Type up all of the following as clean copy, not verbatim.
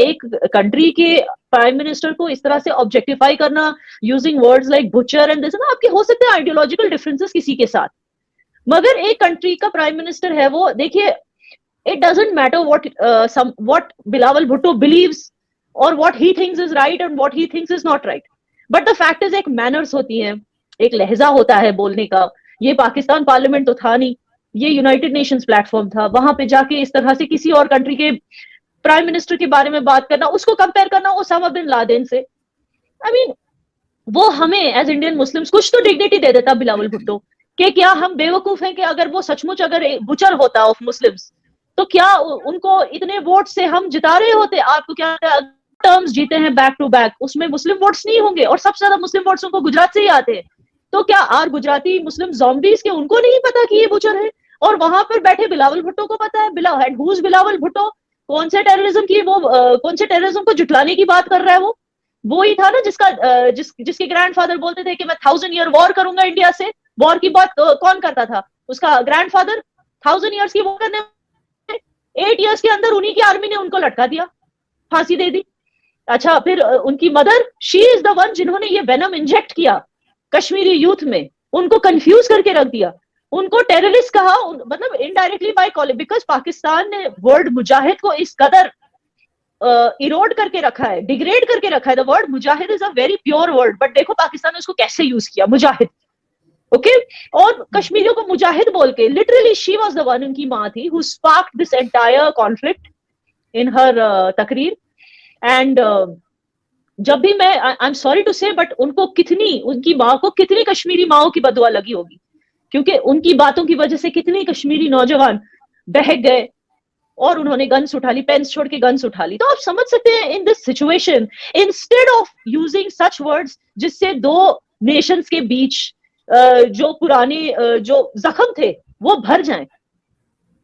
एक कंट्री के prime minister को इस तरह से ऑब्जेक्टिफाई करना using words like butcher and this ना, आपके हो सकते हैं आइडियोलॉजिकल डिफरेंसेस किसी के साथ, मगर एक कंट्री का प्राइम मिनिस्टर है वो, देखिए it doesn't matter what Bilawal Bhutto believes or what he thinks is right and what he thinks is not right, but the fact is एक manners होती है, एक लहजा होता है बोलने का। ये पाकिस्तान पार्लियामेंट तो था नहीं, ये यूनाइटेड नेशंस प्लेटफॉर्म था, वहां पे जाके इस तरह से किसी और कंट्री के प्राइम मिनिस्टर के बारे में बात करना, उसको कंपेयर करना ओसामा बिन लादेन से, आई मीन वो हमें एज इंडियन मुस्लिम्स कुछ तो डिग्निटी दे देता बिलावल भुट्टो, कि क्या हम बेवकूफ हैं कि अगर वो सचमुच अगर बुचर होता ऑफ मुस्लिम्स तो क्या उनको इतने वोट से हम जिता रहे होते? आपको क्या टर्म्स जीते हैं बैक टू बैक, उसमें मुस्लिम वोट्स नहीं होंगे, और सबसे ज्यादा मुस्लिम वोट्स उनको गुजरात से ही आते हैं, तो क्या आर गुजराती मुस्लिम ज़ॉम्बीज के उनको नहीं पता कि ये बुचर है? और वहां पर बैठे बिलावल भुट्टो को पता है। बिलावल भुट्टो कौन से टेररिज्म की वो कौन से टेररिज्म को जुटलाने की बात कर रहा है? वो ही था ना जिसके ग्रैंडफादर बोलते थे कि मैं 1000 ईयर वॉर करूंगा इंडिया से। वॉर की बात कौन करता था? उसका ग्रैंडफादर। 1000 ईयर्स की वॉर करने 8 इयर्स के अंदर उन्हीं की आर्मी ने उनको लटका दिया, फांसी दे दी। अच्छा, फिर उनकी mother, she is the one जिन्होंने ये वेनम इंजेक्ट किया कश्मीरी यूथ में, उनको कंफ्यूज करके रख दिया, उनको टेररिस्ट कहा, मतलब indirectly by calling, because Pakistan ने वर्ड मुजाहिद को इस कदर इरोड करके रखा है, डिग्रेड करके रखा है। The word Mujahid is a very pure word, but देखो पाकिस्तान ने उसको कैसे यूज किया, मुजाहिद। ओके और कश्मीरियों को मुजाहिद बोल के, literally she was the one, उनकी मां थी, who sparked this entire conflict in her तकरीर। एंड जब भी मैं, I am sorry to say, but उनकी माँ को कितनी कश्मीरी माओं की बदुआ लगी होगी, क्योंकि उनकी बातों की वजह से कितने कश्मीरी नौजवान बहक गए और उन्होंने गन्स उठा ली, पेन्स छोड़ के गन्स उठा ली। तो आप समझ सकते हैं in this situation, instead of using such words जिससे दो नेशंस के बीच जो पुराने जो जख्म थे वो भर जाएं,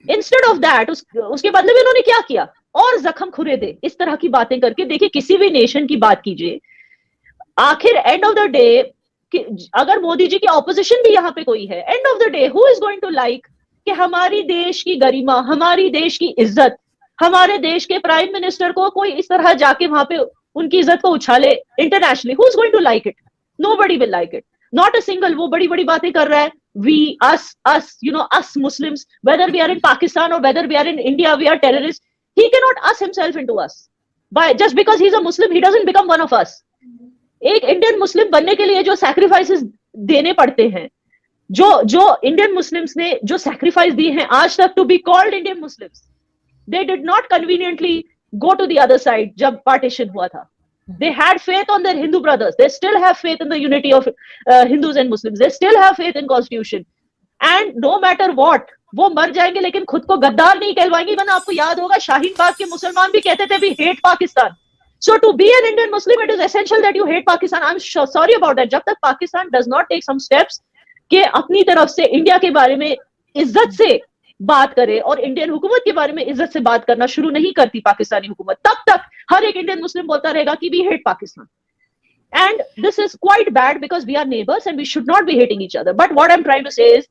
इंस्टेड ऑफ दैट उसके बदले में उन्होंने क्या किया? और जख्म खुरे दे, इस तरह की बातें करके। देखिए, किसी भी नेशन की बात कीजिए, आखिर एंड ऑफ द डे, अगर मोदी जी की ऑपोजिशन भी यहाँ पे कोई है, end of the day who is going to like कि हमारी देश की गरिमा, हमारी देश की इज्जत, हमारे देश के प्राइम मिनिस्टर को कोई इस तरह जाके वहां पे उनकी इज्जत को उछाले internationally? Who is going to like it? Nobody will like it, not a single. वो बड़ी बड़ी बातें कर रहा है, we us you know us Muslims, whether we are in Pakistan or whether we are in India, we are terrorists. He cannot us himself into us by just because he's a Muslim, he doesn't become one of us. एक Indian Muslim बनने के लिए जो sacrifices देने पड़ते हैं, जो Indian Muslims ने जो सैक्रिफाइस दिए हैं आज तक to be called Indian Muslims, they did not conveniently go to the other side. जब पार्टीशन हुआ था, they had faith on their Hindu brothers, they still have faith in the unity of Hindus and Muslims, they still have faith in constitution, and no matter what वो मर जाएंगे लेकिन खुद को गद्दार नहीं कहलवाएंगे। वरना आपको याद होगा शाहीन बाग के मुसलमान भी कहते थे we hate Pakistan. So to be an Indian Muslim, it is essential that you hate Pakistan. I'm sorry about that. जब तक Pakistan does not take some steps कि अपनी तरफ से इंडिया के बारे में इज्जत से बात करे और इंडियन हुकूमत के बारे में इज्जत से बात करना शुरू नहीं करती पाकिस्तानी हुकूमत, तब तक हर एक इंडियन मुस्लिम बोलता रहेगा कि we hate Pakistan. And this is quite bad because we are neighbours and we should not be hating each other. But what I am trying to say is,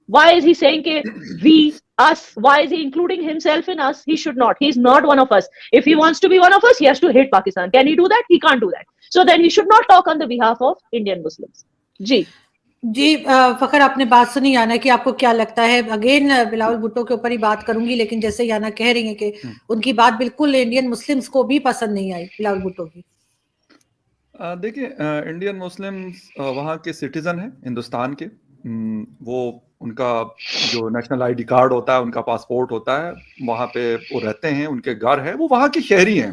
why is he saying कि we us, why is he including himself in us? He should not. He's not one of us. If he wants to be one of us, he has to hate Pakistan. Can he do that? He can't do that. So then he should not talk on the behalf of Indian Muslims. जी फखर, आपने बात सुनी याना कि आपको क्या लगता है? Again Bilawal Bhutto के ऊपर ही बात करूंगी, लेकिन जैसे याना कह रही है कि उनकी बात बिल्कुल इंडियन मुस्लिम्स को भी पसंद नहीं आई, बिलावल भुट्टो की। देखिए, इंडियन मुस्लिम्स वहाँ के सिटीजन हैं हिंदुस्तान के, वो उनका जो नेशनल आईडी कार्ड होता है, उनका पासपोर्ट होता है, वहाँ पे वो रहते हैं, उनके घर है, वो वहाँ की शहरी हैं।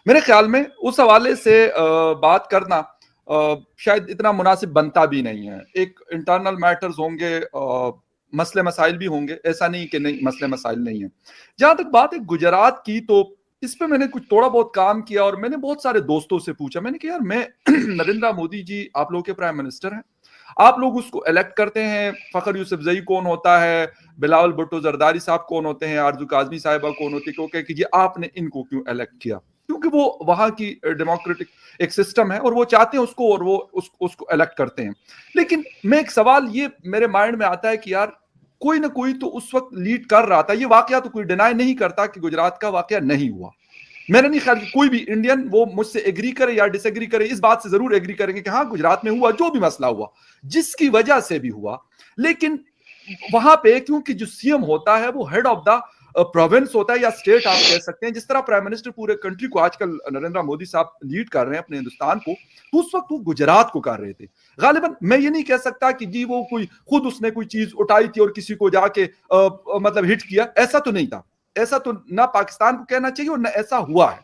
मेरे ख्याल में उस हवाले से बात करना शायद इतना मुनासिब बनता भी नहीं है। एक इंटरनल मैटर्स होंगे, मसले मसाइल भी होंगे, ऐसा नहीं कि नहीं मसले मसाइल नहीं है। जहां तक बात है गुजरात की, तो इस पे मैंने कुछ थोड़ा बहुत काम किया और मैंने बहुत सारे दोस्तों से पूछा, मैंने कहा यार मैं नरेंद्र मोदी जी आप लोगों के प्राइम मिनिस्टर हैं, आप लोग उसको इलेक्ट करते हैं, फखर यूसुफजई कौन होता है, बिलावल भुट्टो जरदारी साहब कौन होते हैं, आरजू काजमी साहिबा कौन होती है, क्योंकि कि आपने इनको क्यों इलेक्ट किया? क्योंकि वो वहां की डेमोक्रेटिक एक सिस्टम है और वो चाहते हैं उसको, और वो उसको इलेक्ट करते हैं। लेकिन मैं एक सवाल ये मेरे माइंड में आता है कि यार कोई ना कोई तो उस वक्त लीड कर रहा था। ये वाकया तो कोई डिनाई नहीं करता कि गुजरात का वाकया नहीं हुआ, मैंने नहीं ख्याल कि कोई भी इंडियन वो मुझसे एग्री करे या डिसएग्री करे, इस बात से जरूर एग्री करेंगे कि हाँ गुजरात में हुआ जो भी मसला हुआ, जिसकी वजह से भी हुआ, लेकिन वहां पे क्योंकि जो सीएम होता है वो हेड ऑफ द प्रोविंस होता है या स्टेट आप कह सकते हैं, जिस तरह प्राइम मिनिस्टर पूरे कंट्री को आजकल नरेंद्र मोदी साहब लीड कर रहे हैं अपने हिंदुस्तान को, तो उस वक्त वो गुजरात को कर रहे थे गालिबन। मैं ये नहीं कह सकता कि जी वो कोई खुद उसने कोई चीज उठाई थी और किसी को जाके मतलब हिट किया, ऐसा तो नहीं था, ऐसा तो ना पाकिस्तान को कहना चाहिए और ना ऐसा हुआ है।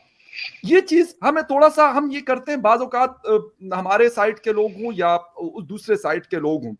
ये चीज हमें थोड़ा सा हम ये करते हैं बाज़ औक़ात, हमारे साइड के लोग हों या दूसरे साइड के लोग हों।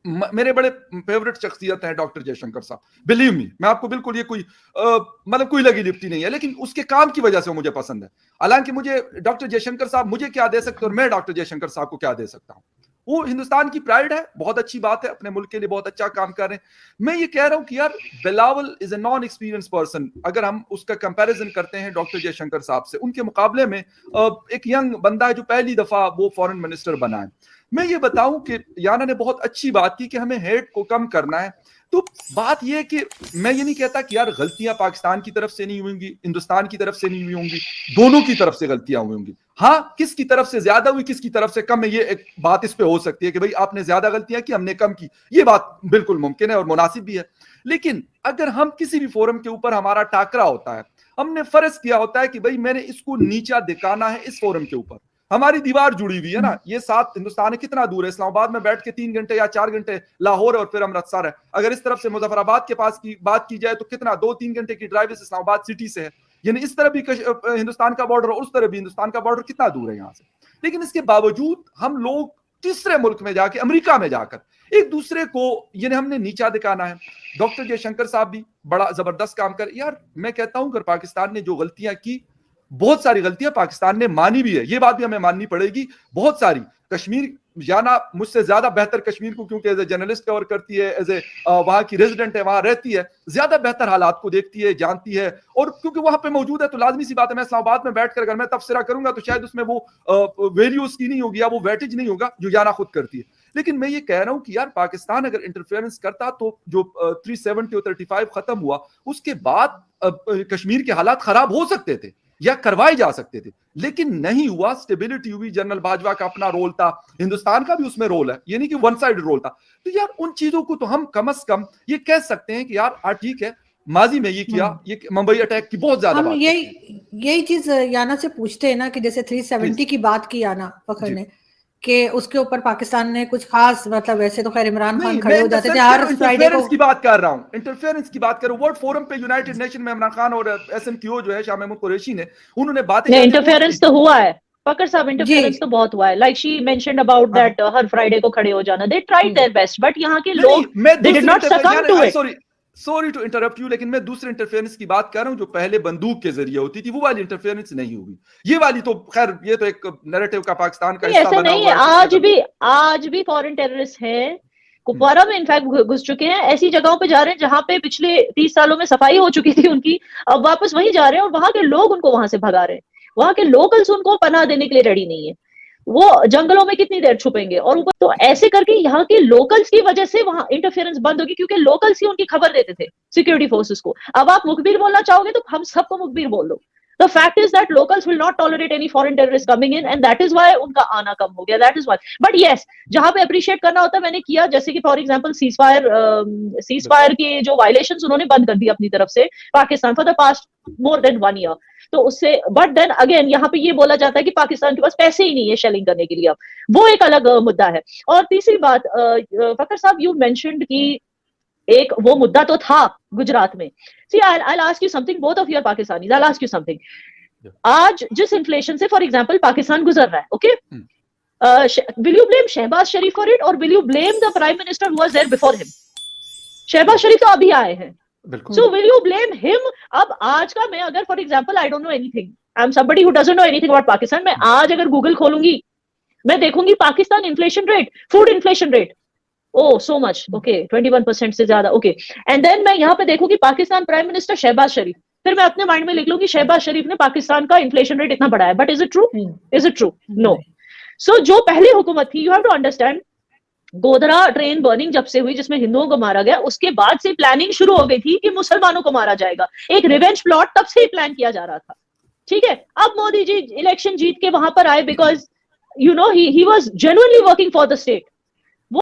मेरे बड़े फेवरेट शख्सियत हैं डॉक्टर जयशंकर साहब, बिलीव मी, मैं आपको बिल्कुल ये कोई मतलब कोई लगी लिपटी नहीं है, लेकिन उसके काम की वजह से वो मुझे पसंद है। हालांकि मुझे डॉक्टर जयशंकर साहब मुझे क्या दे सकते और मैं डॉक्टर जयशंकर साहब को क्या दे सकता हूं, वो हिंदुस्तान की प्राइड है, बहुत अच्छी बात है, अपने मुल्क के लिए बहुत अच्छा काम कर रहे हैं। मैं ये कह रहा हूं कि यार Bilawal is a non experience person, अगर हम उसका कंपैरिजन करते हैं डॉक्टर जयशंकर साहब से, उनके मुकाबले में एक यंग बंदा है जो पहली दफा वो फॉरेन मिनिस्टर बना है। मैं ये बताऊं कि याना ने बहुत अच्छी बात की कि हमें हेट को कम करना है, तो बात यह है कि मैं ये नहीं कहता कि यार गलतियां पाकिस्तान की तरफ से नहीं हुई होंगी, हिंदुस्तान की तरफ से नहीं हुई होंगी, दोनों की तरफ से गलतियां हुई होंगी। हाँ, किसकी तरफ से ज्यादा हुई किसकी तरफ से कम है, ये एक बात इस पे हो सकती है कि भाई आपने ज्यादा गलतियां की हमने कम की, ये बात बिल्कुल मुमकिन है और मुनासिब भी है। लेकिन अगर हम किसी भी फोरम के ऊपर हमारा टाकरा होता है, हमने फर्ज किया होता है कि भाई मैंने इसको नीचा दिखाना है इस फोरम के ऊपर, हमारी दीवार जुड़ी हुई है ना, ये साथ हिंदुस्तान है कितना दूर है, इस्लामाबाद में बैठ के 3 घंटे या 4 घंटे लाहौर और फिर अमृतसर है, अगर इस तरफ से मुजफ्फराबाद के पास की बात की जाए तो कितना 2-3 घंटे की ड्राइव इस इस्लामाबाद सिटी से है, यानी इस तरफ भी हिंदुस्तान का बॉर्डर और उस तरफ भी हिंदुस्तान का बॉर्डर कितना दूर है यहाँ से। लेकिन इसके बावजूद हम लोग तीसरे मुल्क में जाके, अमेरिका में जाकर एक दूसरे को यानी हमने नीचा दिखाना है। डॉक्टर जयशंकर साहब भी बड़ा जबरदस्त काम कर, यार मैं कहता हूं अगर पाकिस्तान ने जो गलतियां की, बहुत सारी गलतियां पाकिस्तान ने मानी भी है, ये बात भी हमें माननी पड़ेगी, बहुत सारी। कश्मीर याना मुझसे ज्यादा बेहतर कश्मीर को क्योंकि एज ए जर्नलिस्ट कवर करती है, एज ए वहां की रेजिडेंट है, वहां रहती है, ज्यादा बेहतर हालात को देखती है, जानती है, और क्योंकि वहां पे मौजूद है तो लाजमी सी बात है, मैं इस्लामाबाद में बैठकर अगर मैं तबसरा करूंगा तो शायद उसमें वो वैल्यू उसकी नहीं होगी या वो वेटेज नहीं होगा जो याना खुद करती है। लेकिन मैं ये कह रहा हूं कि यार पाकिस्तान अगर इंटरफेरेंस करता तो जो 370 और 35 खत्म हुआ उसके बाद कश्मीर के हालात खराब हो सकते थे या करवाए जा सकते थे, लेकिन नहीं हुआ, स्टेबिलिटी हुई। जनरल बाजवा का अपना रोल था, हिंदुस्तान का भी उसमें रोल है, ये नहीं कि वन साइड रोल था। तो यार उन चीजों को तो हम कम से कम ये कह सकते हैं कि यार ठीक है, माजी में ये किया, ये मुंबई अटैक की बहुत ज्यादा हम यही चीज याना से पूछते हैं ना कि जैसे 370 की बात की याना फखर ने कि उसके ऊपर पाकिस्तान ने कुछ खास, मतलब वैसे तो खैर इमरान खान खड़े हो जाते थे हर फ्राइडे को। की बात कर रहा हूं, इंटरफेरेंस की बात करूं, वर्ल्ड फोरम पे यूनाइटेड नेशन में इमरान खान और एसएमक्यू जो है शाह महमूद कुरैशी ने, उन्होंने बातें, इंटरफेरेंस तो हुआ है फकर साहब, इंटरफेरेंस तो बहुत हुआ है, like she mentioned about that हर फ्राइडे को खड़े हो जाना, they tried their best, but यहाँ के लोग they did not succumb to it. Sorry to interrupt you, लेकिन मैं दूसरे इंटरफेरेंस की बात कर रहा हूं जो पहले बंदूक के जरिए होती थी, वो वाली इंटरफेरेंस नहीं हुई। ये वाली तो खैर ये तो एक नैरेटिव का पाकिस्तान का हिस्सा बना हुआ है। आज भी फॉरेन टेररिस्ट हैं, कुपवारा में इनफैक्ट घुस चुके हैं, ऐसी जगहों पे जा रहे हैं जहां पे पिछले 30 सालों में सफाई हो चुकी थी उनकी, अब वापस वहीं जा रहे हैं और वहां के लोग उनको वहां से भगा रहे हैं, वहां के लोकल्स उनको पनाह देने के लिए रेडी नहीं है, वो जंगलों में कितनी देर छुपेंगे। और ऊपर तो ऐसे करके यहाँ के लोकल्स की वजह से वहां इंटरफेरेंस बंद होगी, क्योंकि लोकल्स ही उनकी खबर देते थे सिक्योरिटी फोर्सेस को। अब आप मुखबिर बोलना चाहोगे तो हम सबको मुखबिर बोल दो। The fact is that locals will not tolerate any foreign terrorists coming in, and that is why उनका आना कम हो गया, that is why. But yes, जहां पे appreciate करना होता है मैंने किया, जैसे कि फॉर एग्जांपल सीजफायर के जो वायलेशंस उन्होंने बंद कर दिए अपनी तरफ से Pakistan for the past more than 1 year, तो उससे, बट देन अगेन यहाँ पे ये बोला जाता है कि पाकिस्तान के पास पैसे ही नहीं है शेलिंग करने के लिए, अब वो एक अलग मुद्दा है। और तीसरी बात, फकर साहब यू मेंशन्ड कि एक वो मुद्दा तो था गुजरात में। See, I'll ask you something, both of you are Pakistanis, I'll ask you something. आज जिस इन्फ्लेशन से फॉर एग्जांपल पाकिस्तान गुजर रहा है, okay, will you blame Shahbaz Sharif for it or will you blame the prime minister who was there before him? Shahbaz Sharif तो अभी आए हैं, so will you blame him? अब आज का मैं अगर for example I don't know anything, I'm somebody who doesn't know anything about Pakistan, मैं आज अगर गूगल खोलूंगी मैं देखूंगी Pakistan inflation rate, food inflation rate, oh so much, okay, 21% से ज्यादा, okay, and then मैं यहाँ पे देखूंगी पाकिस्तान प्राइम मिनिस्टर शहबाज शरीफ, फिर मैं अपने माइंड में लिख लूंगी शहबाज शरीफ ने पाकिस्तान का इन्फ्लेशन रेट इतना बढ़ाया, but is it true? Is it true? No. So जो पहली हुकूमत थी, you have to understand, Godhra train burning जब से हुई जिसमें हिंदुओं को मारा गया, उसके बाद से प्लानिंग शुरू हो गई थी कि मुसलमानों को मारा जाएगा, एक रिवेंज प्लॉट तब से ही प्लान किया जा रहा था, ठीक है, अब मोदी जी इलेक्शन जीत के वहां पर आए because you know he was genuinely working for the state,